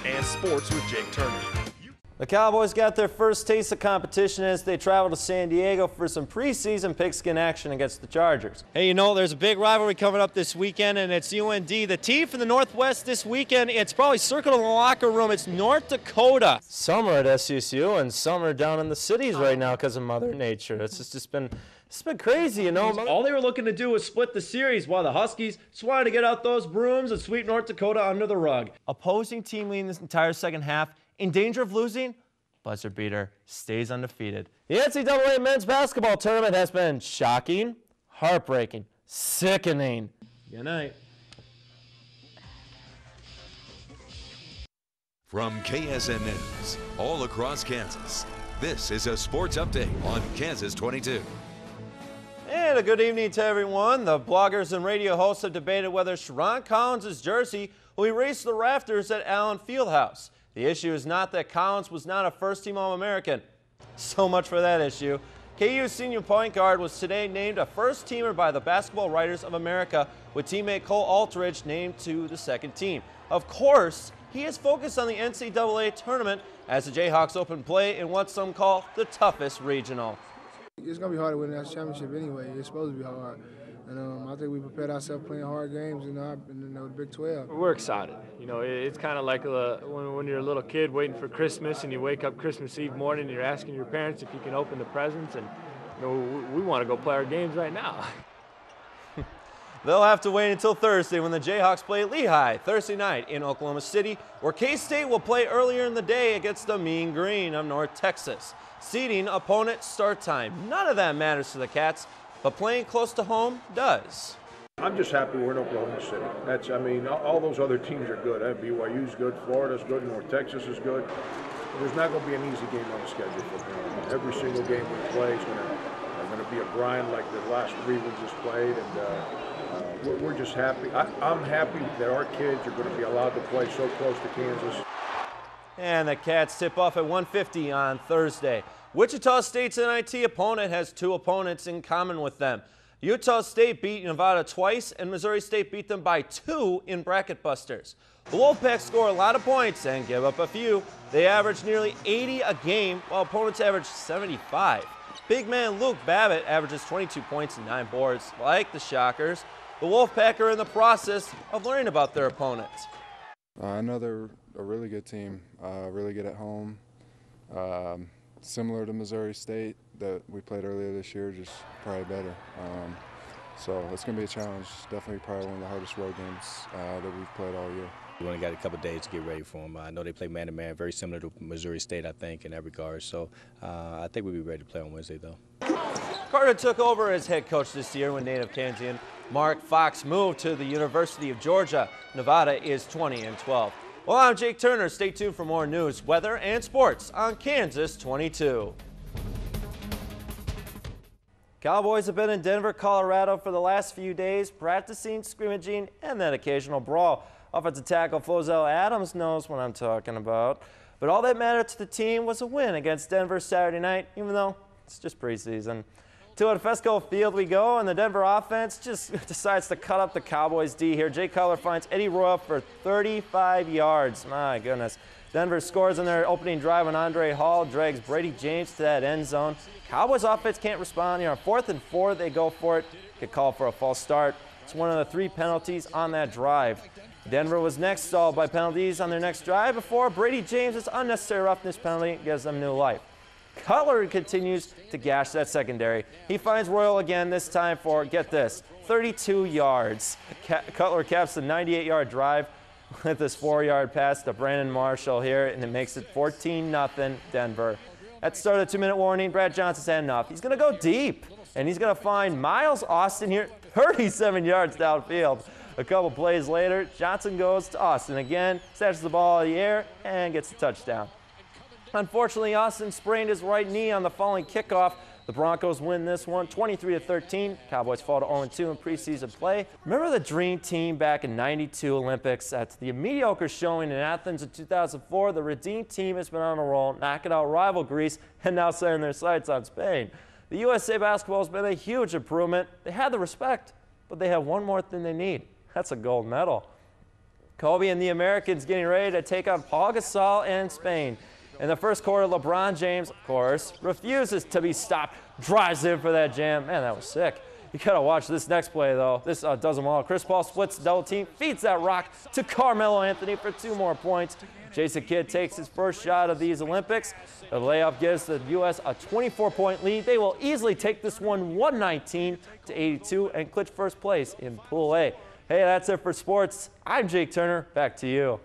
and Sports with Jake Turner. The Cowboys got their first taste of competition as they travel to San Diego for some preseason pigskin action against the Chargers. Hey, you know, there's a big rivalry coming up this weekend, and it's UND. The team from the Northwest this weekend, it's probably circled in the locker room. It's North Dakota. Some are at SUSU, and some are down in the cities right now because of Mother Nature. It's been crazy, you know. All they were looking to do was split the series, while the Huskies just wanted to get out those brooms and sweep North Dakota under the rug. Opposing team leading this entire second half, in danger of losing, buzzer beater stays undefeated. The NCAA men's basketball tournament has been shocking, heartbreaking, sickening. Good night. From KSN News, all across Kansas, this is a sports update on Kansas 22. And a good evening to everyone. The bloggers and radio hosts have debated whether Sherron Collins' jersey will erase the rafters at Allen Fieldhouse. The issue is not that Collins was not a first-team All-American. So much for that issue. KU's senior point guard was today named a first-teamer by the Basketball Writers of America, with teammate Cole Aldridge named to the second team. Of course, he is focused on the NCAA tournament as the Jayhawks open play in what some call the toughest regional. It's going to be hard to win that championship anyway. It's supposed to be hard. And I think we prepared ourselves playing hard games in the Big 12. We're excited. You know, it's kind of like when you're a little kid waiting for Christmas and you wake up Christmas Eve morning and you're asking your parents if you can open the presents. And, you know, we want to go play our games right now. They'll have to wait until Thursday when the Jayhawks play Lehigh Thursday night in Oklahoma City, where K-State will play earlier in the day against the Mean Green of North Texas. Seeding, opponent, start time. None of that matters to the Cats, but playing close to home does. I'm just happy we're in Oklahoma City. All those other teams are good. BYU's good, Florida's good, North Texas is good. There's not going to be an easy game on the schedule for them. Every single game we play is going to be a grind like the last three we just played, and we're just happy. I'm happy that our kids are going to be allowed to play so close to Kansas. And the Cats tip off at 1:50 on Thursday. Wichita State's NIT opponent has two opponents in common with them. Utah State beat Nevada twice, and Missouri State beat them by 2 in bracket busters. The Wolfpack score a lot of points and give up a few. They average nearly 80 a game, while opponents average 75. Big man Luke Babbitt averages 22 points and 9 boards. Like the Shockers, the Wolfpack are in the process of learning about their opponents. I know they're a really good team, really good at home. Similar to Missouri State that we played earlier this year, just probably better. So it's going to be a challenge. Definitely probably one of the hardest road games that we've played all year. We only got a couple of days to get ready for them. I know they play man-to-man, very similar to Missouri State, I think, in that regard. So I think we'll be ready to play on Wednesday, though. Carter took over as head coach this year when native Kansian Mark Fox moved to the University of Georgia. Nevada is 20-12. Well, I'm Jake Turner. Stay tuned for more news, weather, and sports on Kansas 22. Cowboys have been in Denver, Colorado for the last few days, practicing, scrimmaging, and that occasional brawl. Offensive tackle Flozell Adams knows what I'm talking about. But all that mattered to the team was a win against Denver Saturday night, even though it's just preseason. To Fesco Field we go, and the Denver offense just decides to cut up the Cowboys D here. Jay Cutler finds Eddie Royal for 35 yards. My goodness. Denver scores on their opening drive when Andre Hall drags Brady James to that end zone. Cowboys offense can't respond. On 4th and 4, they go for it. Get called for a false start. It's one of the 3 penalties on that drive. Denver was next stalled by penalties on their next drive before Brady James' unnecessary roughness penalty gives them new life. Cutler continues to gash that secondary. He finds Royal again, this time for, get this, 32 yards. Cutler caps the 98-yard drive with this 4-yard pass to Brandon Marshall here, and it makes it 14-0 Denver. At the start of the 2-minute warning, Brad Johnson's had enough. He's going to go deep, and he's going to find Miles Austin here, 37 yards downfield. A couple plays later, Johnson goes to Austin again, snatches the ball out of the air, and gets the touchdown. Unfortunately, Austin sprained his right knee on the following kickoff. The Broncos win this one 23-13. Cowboys fall to 0-2 in preseason play. Remember the dream team back in '92 Olympics? At the mediocre showing in Athens in 2004, the redeemed team has been on a roll, knocking out rival Greece and now setting their sights on Spain. The USA basketball has been a huge improvement. They had the respect, but they have one more thing they need. That's a gold medal. Kobe and the Americans getting ready to take on Paul Gasol and Spain. In the first quarter, LeBron James, of course, refuses to be stopped, drives in for that jam. Man, that was sick. You gotta watch this next play, though. This does them all. Chris Paul splits the double team, feeds that rock to Carmelo Anthony for 2 more points. Jason Kidd takes his first shot of these Olympics. The layup gives the U.S. a 24-point lead. They will easily take this one 119-82 and clinch first place in Pool A. Hey, that's it for sports. I'm Jake Turner. Back to you.